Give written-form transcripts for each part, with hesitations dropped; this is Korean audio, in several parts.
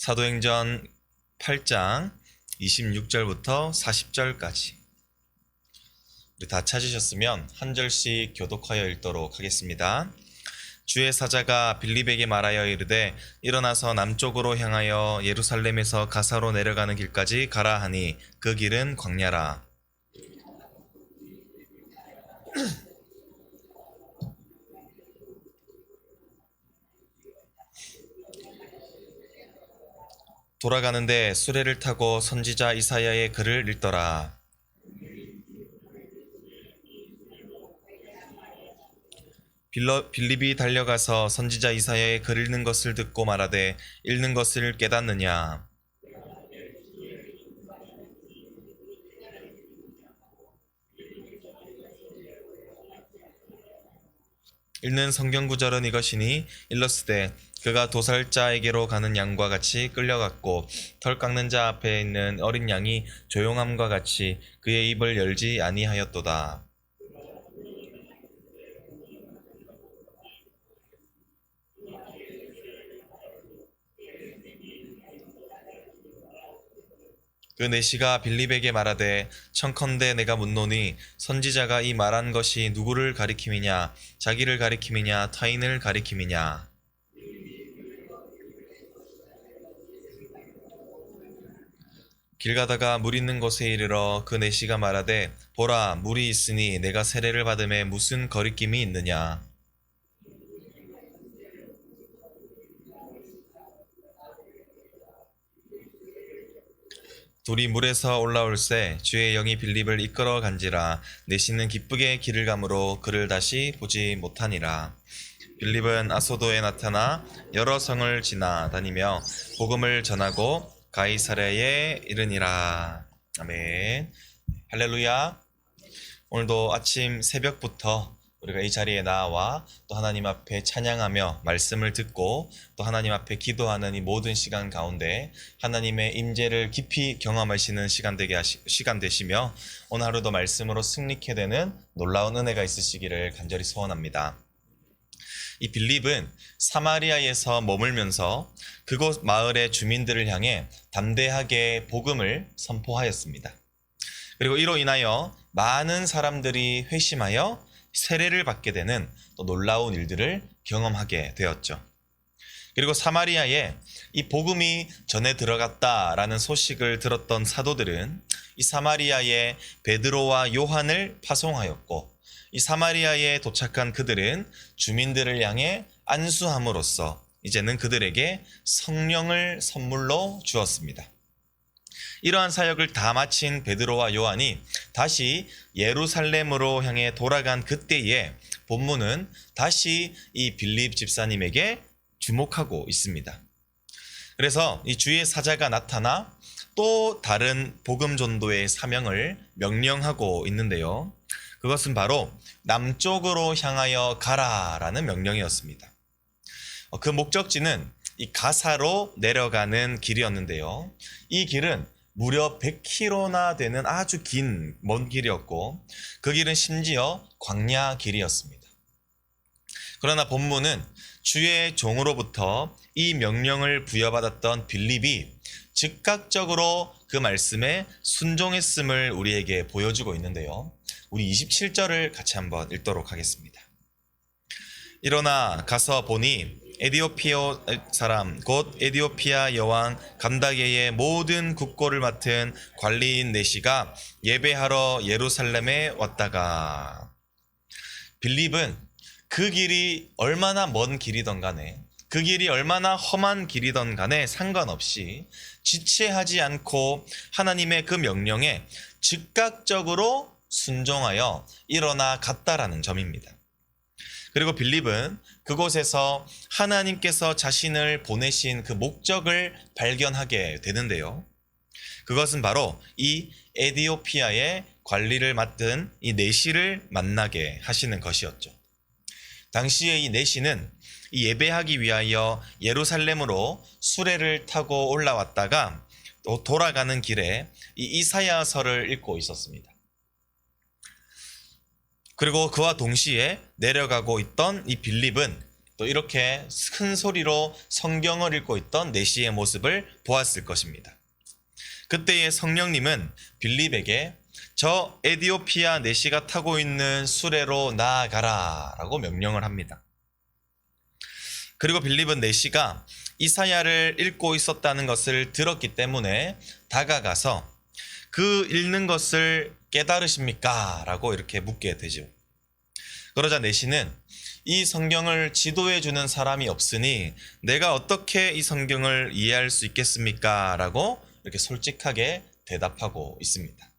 사도행전 8장 26절부터 40절까지. 우리 다 찾으셨으면 한 절씩 교독하여 읽도록 하겠습니다. 주의 사자가 빌립에게 말하여 이르되 일어나서 남쪽으로 향하여 예루살렘에서 가사로 내려가는 길까지 가라 하니 그 길은 광야라. 돌아가는데 수레를 타고 선지자 이사야의 글을 읽더라. 빌립이 달려가서 선지자 이사야의 글 읽는 것을 듣고 말하되 읽는 것을 깨닫느냐? 읽는 성경 구절은 이것이니 일러스되 그가 도살자에게로 가는 양과 같이 끌려갔고 털 깎는 자 앞에 있는 어린 양이 조용함과 같이 그의 입을 열지 아니하였도다. 그 내시가 빌립에게 말하되 청컨대 내가 묻노니 선지자가 이 말한 것이 누구를 가리킴이냐? 자기를 가리킴이냐? 타인을 가리킴이냐? 길 가다가 물 있는 곳에 이르러 그 내시가 말하되 보라 물이 있으니 내가 세례를 받음에 무슨 거리낌이 있느냐? 둘이 물에서 올라올새 주의 영이 빌립을 이끌어 간지라 내시는 기쁘게 길을 가므로 그를 다시 보지 못하니라. 빌립은 아소도에 나타나 여러 성을 지나 다니며 복음을 전하고 가이사랴에 이르니라. 아멘. 할렐루야. 오늘도 아침 새벽부터 우리가 이 자리에 나와 또 하나님 앞에 찬양하며 말씀을 듣고 또 하나님 앞에 기도하는 이 모든 시간 가운데 하나님의 임재를 깊이 경험하시는 시간 되시며 오늘 하루도 말씀으로 승리케 되는 놀라운 은혜가 있으시기를 간절히 소원합니다. 이 빌립은 사마리아에서 머물면서 그곳 마을의 주민들을 향해 담대하게 복음을 선포하였습니다. 그리고 이로 인하여 많은 사람들이 회심하여 세례를 받게 되는 또 놀라운 일들을 경험하게 되었죠. 그리고 사마리아에 이 복음이 전해 들어갔다라는 소식을 들었던 사도들은 이 사마리아에 베드로와 요한을 파송하였고 이 사마리아에 도착한 그들은 주민들을 향해 안수함으로써 이제는 그들에게 성령을 선물로 주었습니다. 이러한 사역을 다 마친 베드로와 요한이 다시 예루살렘으로 향해 돌아간 그때에 본문은 다시 이 빌립 집사님에게 주목하고 있습니다. 그래서 이 주의 사자가 나타나 또 다른 복음 전도의 사명을 명령하고 있는데요. 그것은 바로 남쪽으로 향하여 가라라는 명령이었습니다. 그 목적지는 이 가사로 내려가는 길이었는데요. 이 길은 무려 100km나 되는 아주 긴 먼 길이었고 그 길은 심지어 광야 길이었습니다. 그러나 본문은 주의 종으로부터 이 명령을 부여받았던 빌립이 즉각적으로 그 말씀에 순종했음을 우리에게 보여주고 있는데요. 우리 27절을 같이 한번 읽도록 하겠습니다. 일어나 가서 보니 에디오피아 사람 곧 에디오피아 여왕 감다게의 모든 국고를 맡은 관리인 내시가 예배하러 예루살렘에 왔다가 빌립은 그 길이 얼마나 먼 길이던 간에 그 길이 얼마나 험한 길이던 간에 상관없이 지체하지 않고 하나님의 그 명령에 즉각적으로 순종하여 일어나 갔다라는 점입니다. 그리고 빌립은 그곳에서 하나님께서 자신을 보내신 그 목적을 발견하게 되는데요. 그것은 바로 이 에디오피아의 관리를 맡은 이 내시를 만나게 하시는 것이었죠. 당시에 이 내시는 이 예배하기 위하여 예루살렘으로 수레를 타고 올라왔다가 또 돌아가는 길에 이 이사야서를 읽고 있었습니다. 그리고 그와 동시에 내려가고 있던 이 빌립은 또 이렇게 큰 소리로 성경을 읽고 있던 내시의 모습을 보았을 것입니다. 그때의 성령님은 빌립에게 저 에디오피아 내시가 타고 있는 수레로 나아가라 라고 명령을 합니다. 그리고 빌립은 내시가 이사야를 읽고 있었다는 것을 들었기 때문에 다가가서 그 읽는 것을 깨달으십니까? 라고 이렇게 묻게 되죠. 그러자 내시는 이 성경을 지도해 주는 사람이 없으니 내가 어떻게 이 성경을 이해할 수 있겠습니까? 라고 이렇게 솔직하게 대답하고 있습니다.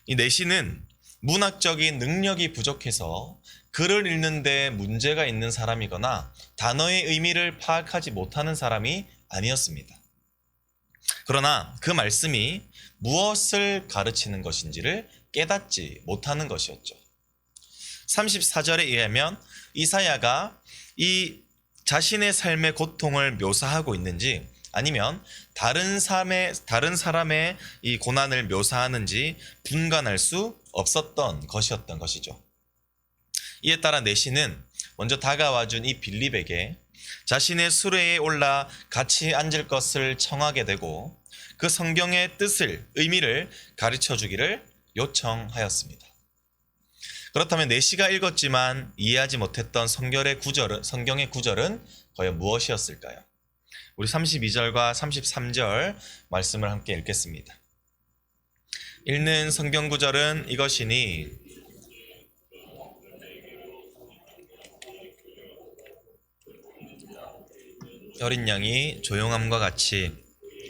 이 내시는 문학적인 능력이 부족해서 글을 읽는데 문제가 있는 사람이거나 단어의 의미를 파악하지 못하는 사람이 아니었습니다. 그러나 그 말씀이 무엇을 가르치는 것인지를 깨닫지 못하는 것이었죠. 34절에 의하면 이사야가 이 자신의 삶의 고통을 묘사하고 있는지 아니면 다른 사람의 이 고난을 묘사하는지 분간할 수 없었던 것이었던 것이죠. 이에 따라 내시는 먼저 다가와준 이 빌립에게 자신의 수레에 올라 같이 앉을 것을 청하게 되고 그 성경의 뜻을, 의미를 가르쳐 주기를 요청하였습니다. 그렇다면 내시가 읽었지만 이해하지 못했던 성경의 구절은 과연 무엇이었을까요? 우리 32절과 33절 말씀을 함께 읽겠습니다. 읽는 성경 구절은 이것이니 어린 양이 조용함과 같이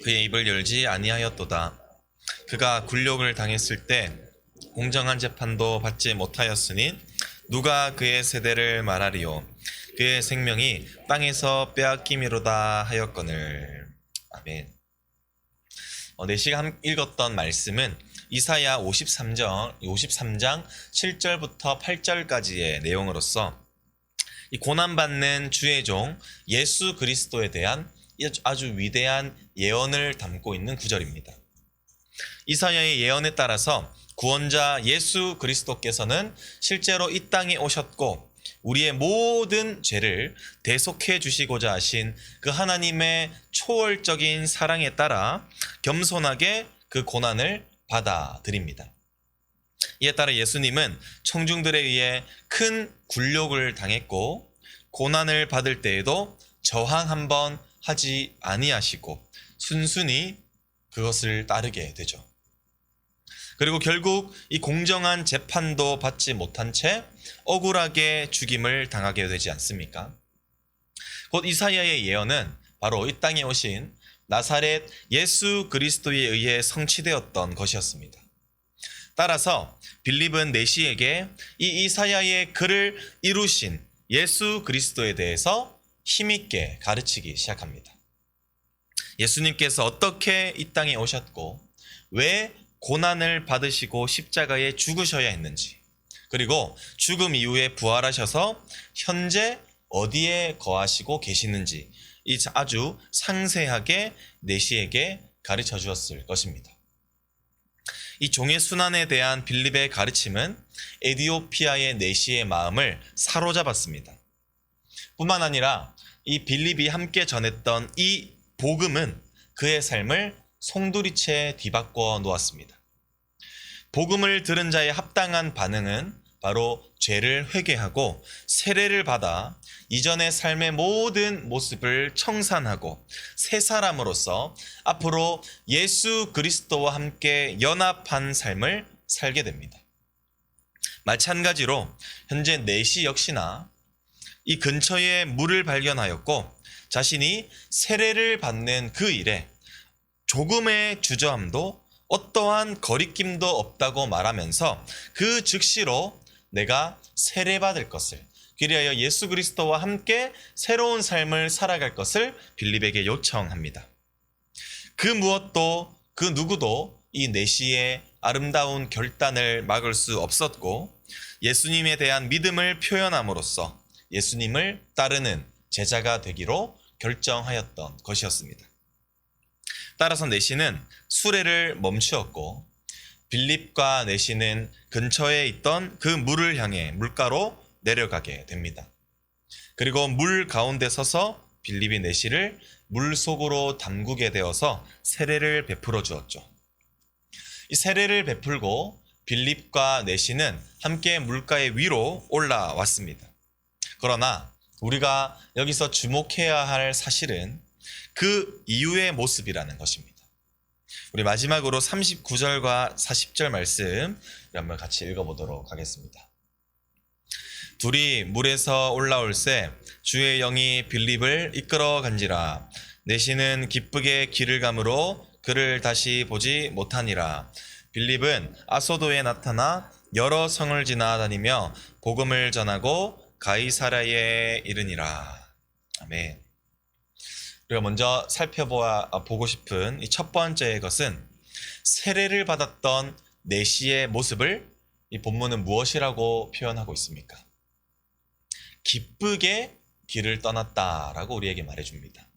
그의 입을 열지 아니하였도다. 그가 굴욕을 당했을 때 공정한 재판도 받지 못하였으니 누가 그의 세대를 말하리요. 그의 생명이 땅에서 빼앗김이로다 하였거늘. 아멘. 내시가 읽었던 말씀은 이사야 53장 7절부터 8절까지의 내용으로서 이 고난받는 주의 종 예수 그리스도에 대한 아주 위대한 예언을 담고 있는 구절입니다. 이사야의 예언에 따라서 구원자 예수 그리스도께서는 실제로 이 땅에 오셨고 우리의 모든 죄를 대속해 주시고자 하신 그 하나님의 초월적인 사랑에 따라 겸손하게 그 고난을 받아들입니다. 이에 따라 예수님은 청중들에 의해 큰 굴욕을 당했고 고난을 받을 때에도 저항 한번 하지 아니하시고 순순히 그것을 따르게 되죠. 그리고 결국 이 공정한 재판도 받지 못한 채 억울하게 죽임을 당하게 되지 않습니까? 곧 이사야의 예언은 바로 이 땅에 오신 나사렛 예수 그리스도에 의해 성취되었던 것이었습니다. 따라서 빌립은 내시에게 이 이사야의 글을 이루신 예수 그리스도에 대해서 힘있게 가르치기 시작합니다. 예수님께서 어떻게 이 땅에 오셨고 왜 고난을 받으시고 십자가에 죽으셔야 했는지, 그리고 죽음 이후에 부활하셔서 현재 어디에 거하시고 계시는지 아주 상세하게 내시에게 가르쳐 주었을 것입니다. 이 종의 순환에 대한 빌립의 가르침은 에디오피아의 내시의 마음을 사로잡았습니다. 뿐만 아니라 이 빌립이 함께 전했던 이 복음은 그의 삶을 송두리째 뒤바꿔 놓았습니다. 복음을 들은 자의 합당한 반응은 바로 죄를 회개하고 세례를 받아 이전의 삶의 모든 모습을 청산하고 새 사람으로서 앞으로 예수 그리스도와 함께 연합한 삶을 살게 됩니다. 마찬가지로 현재 내시 역시나 이 근처에 물을 발견하였고 자신이 세례를 받는 그 일에 조금의 주저함도 어떠한 거리낌도 없다고 말하면서 그 즉시로 내가 세례받을 것을, 그리하여 예수 그리스도와 함께 새로운 삶을 살아갈 것을 빌립에게 요청합니다. 그 무엇도 그 누구도 이 내시의 아름다운 결단을 막을 수 없었고 예수님에 대한 믿음을 표현함으로써 예수님을 따르는 제자가 되기로 결정하였던 것이었습니다. 따라서 내시는 수레를 멈추었고 빌립과 내시는 근처에 있던 그 물을 향해 물가로 내려가게 됩니다. 그리고 물 가운데 서서 빌립이 내시를 물 속으로 담그게 되어서 세례를 베풀어 주었죠. 이 세례를 베풀고 빌립과 내시는 함께 물가의 위로 올라왔습니다. 그러나 우리가 여기서 주목해야 할 사실은 그 이후의 모습이라는 것입니다. 우리 마지막으로 39절과 40절 말씀 한번 같이 읽어보도록 하겠습니다. 둘이 물에서 올라올새 주의 영이 빌립을 이끌어 간지라. 내시는 기쁘게 길을 가므로 그를 다시 보지 못하니라. 빌립은 아소도에 나타나 여러 성을 지나다니며 복음을 전하고 가이사랴에 이르니라. 아멘. 우리가 먼저 보고 싶은 이 첫 번째 것은 세례를 받았던 내시의 모습을 이 본문은 무엇이라고 표현하고 있습니까? 기쁘게 길을 떠났다라고 우리에게 말해줍니다.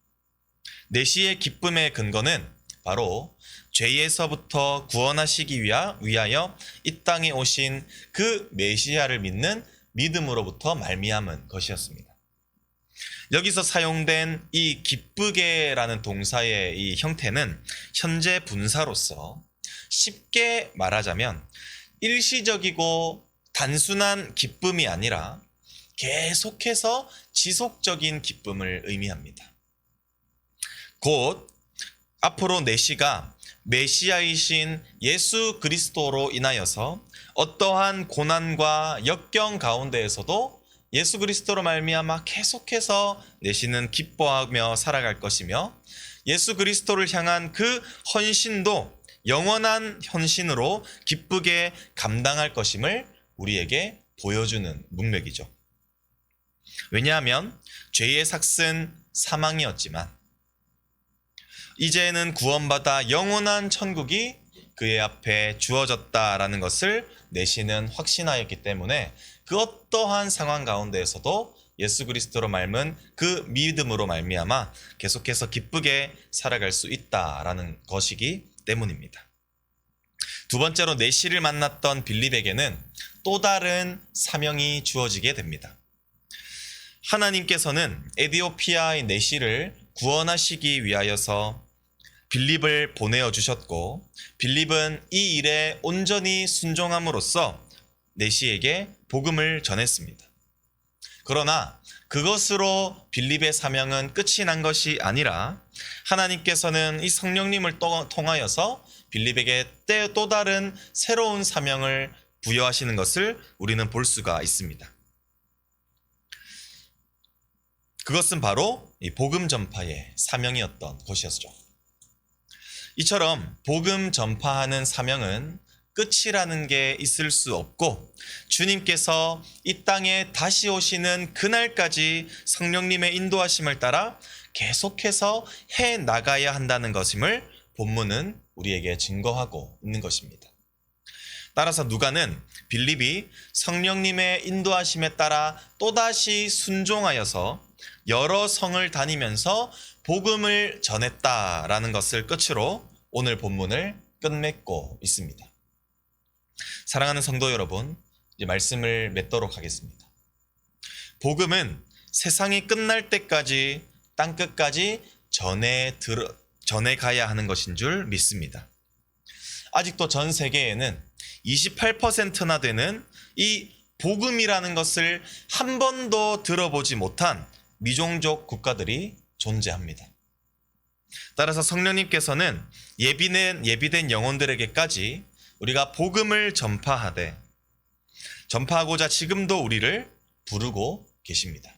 내시의 기쁨의 근거는 바로 죄에서부터 구원하시기 위하여 이 땅에 오신 그 메시아를 믿는 믿음으로부터 말미암은 것이었습니다. 여기서 사용된 이 기쁘게라는 동사의 이 형태는 현재 분사로서 쉽게 말하자면 일시적이고 단순한 기쁨이 아니라 계속해서 지속적인 기쁨을 의미합니다. 곧 앞으로 내시가 메시아이신 예수 그리스도로 인하여서 어떠한 고난과 역경 가운데에서도 예수 그리스도로 말미암아 계속해서 내시는 기뻐하며 살아갈 것이며 예수 그리스도를 향한 그 헌신도 영원한 헌신으로 기쁘게 감당할 것임을 우리에게 보여주는 문맥이죠. 왜냐하면 죄의 삭은 사망이었지만 이제는 구원받아 영원한 천국이 그의 앞에 주어졌다라는 것을 내시는 확신하였기 때문에 그 어떠한 상황 가운데에서도 예수 그리스도로 말면 그 믿음으로 말미암아 계속해서 기쁘게 살아갈 수 있다라는 것이기 때문입니다. 두 번째로 내시를 만났던 빌립에게는 또 다른 사명이 주어지게 됩니다. 하나님께서는 에디오피아의 내시를 구원하시기 위하여서 빌립을 보내어 주셨고 빌립은 이 일에 온전히 순종함으로써 내시에게 복음을 전했습니다. 그러나 그것으로 빌립의 사명은 끝이 난 것이 아니라 하나님께서는 이 성령님을 통하여서 빌립에게 또 다른 새로운 사명을 부여하시는 것을 우리는 볼 수가 있습니다. 그것은 바로 이 복음 전파의 사명이었던 것이었죠. 이처럼 복음 전파하는 사명은 끝이라는 게 있을 수 없고 주님께서 이 땅에 다시 오시는 그날까지 성령님의 인도하심을 따라 계속해서 해 나가야 한다는 것임을 본문은 우리에게 증거하고 있는 것입니다. 따라서 누가는 빌립이 성령님의 인도하심에 따라 또다시 순종하여서 여러 성을 다니면서 복음을 전했다라는 것을 끝으로 오늘 본문을 끝맺고 있습니다. 사랑하는 성도 여러분, 이제 말씀을 맺도록 하겠습니다. 복음은 세상이 끝날 때까지 땅끝까지 전해 가야 하는 것인 줄 믿습니다. 아직도 전 세계에는 28%나 되는 이 복음이라는 것을 한 번도 들어보지 못한 미종족 국가들이 존재합니다. 따라서 성령님께서는 예비된 영혼들에게까지 우리가 복음을 전파하고자 지금도 우리를 부르고 계십니다.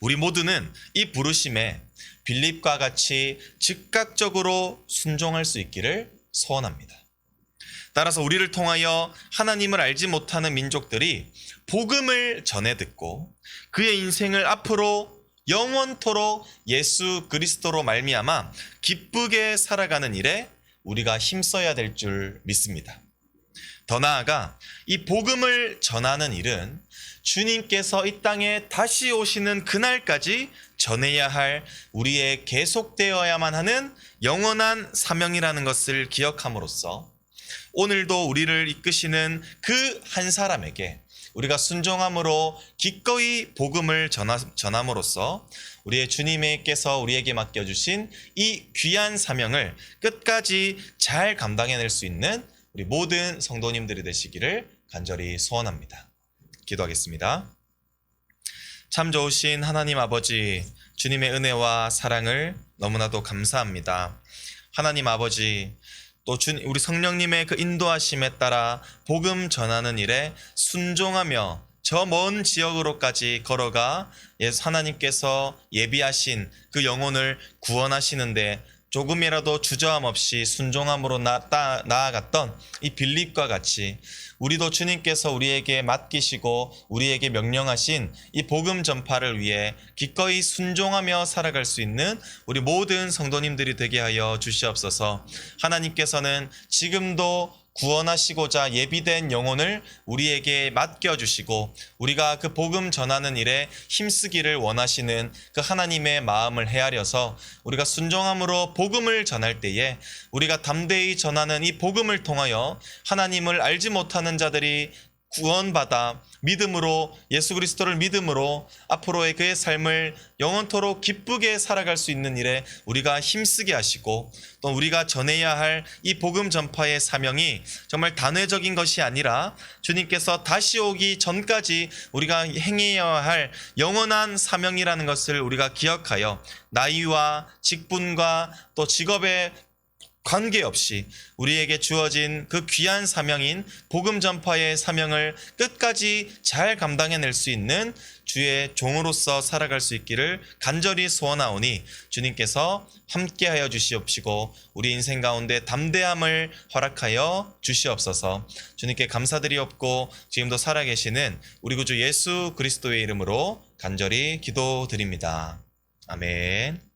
우리 모두는 이 부르심에 빌립과 같이 즉각적으로 순종할 수 있기를 소원합니다. 따라서 우리를 통하여 하나님을 알지 못하는 민족들이 복음을 전해 듣고 그의 인생을 앞으로 영원토록 예수 그리스도로 말미암아 기쁘게 살아가는 일에 우리가 힘써야 될 줄 믿습니다. 더 나아가 이 복음을 전하는 일은 주님께서 이 땅에 다시 오시는 그날까지 전해야 할 우리의 계속되어야만 하는 영원한 사명이라는 것을 기억함으로써 오늘도 우리를 이끄시는 그 한 사람에게 우리가 순종함으로 기꺼이 복음을 전함으로써 우리의 주님께서 우리에게 맡겨주신 이 귀한 사명을 끝까지 잘 감당해낼 수 있는 우리 모든 성도님들이 되시기를 간절히 소원합니다. 기도하겠습니다. 참 좋으신 하나님 아버지, 주님의 은혜와 사랑을 너무나도 감사합니다. 하나님 아버지, 또 우리 성령님의 그 인도하심에 따라 복음 전하는 일에 순종하며 저 먼 지역으로까지 걸어가 하나님께서 예비하신 그 영혼을 구원하시는데 조금이라도 주저함 없이 순종함으로 나아갔던 이 빌립과 같이 우리도 주님께서 우리에게 맡기시고 우리에게 명령하신 이 복음 전파를 위해 기꺼이 순종하며 살아갈 수 있는 우리 모든 성도님들이 되게 하여 주시옵소서. 하나님께서는 지금도 구원하시고자 예비된 영혼을 우리에게 맡겨주시고 우리가 그 복음 전하는 일에 힘쓰기를 원하시는 그 하나님의 마음을 헤아려서 우리가 순종함으로 복음을 전할 때에 우리가 담대히 전하는 이 복음을 통하여 하나님을 알지 못하는 자들이 구원받아 믿음으로 예수 그리스도를 믿음으로 앞으로의 그의 삶을 영원토록 기쁘게 살아갈 수 있는 일에 우리가 힘쓰게 하시고 또 우리가 전해야 할 이 복음 전파의 사명이 정말 단회적인 것이 아니라 주님께서 다시 오기 전까지 우리가 행해야 할 영원한 사명이라는 것을 우리가 기억하여 나이와 직분과 또 직업의 관계없이 우리에게 주어진 그 귀한 사명인 복음 전파의 사명을 끝까지 잘 감당해낼 수 있는 주의 종으로서 살아갈 수 있기를 간절히 소원하오니 주님께서 함께하여 주시옵시고 우리 인생 가운데 담대함을 허락하여 주시옵소서. 주님께 감사드리옵고 지금도 살아계시는 우리 구주 예수 그리스도의 이름으로 간절히 기도드립니다. 아멘.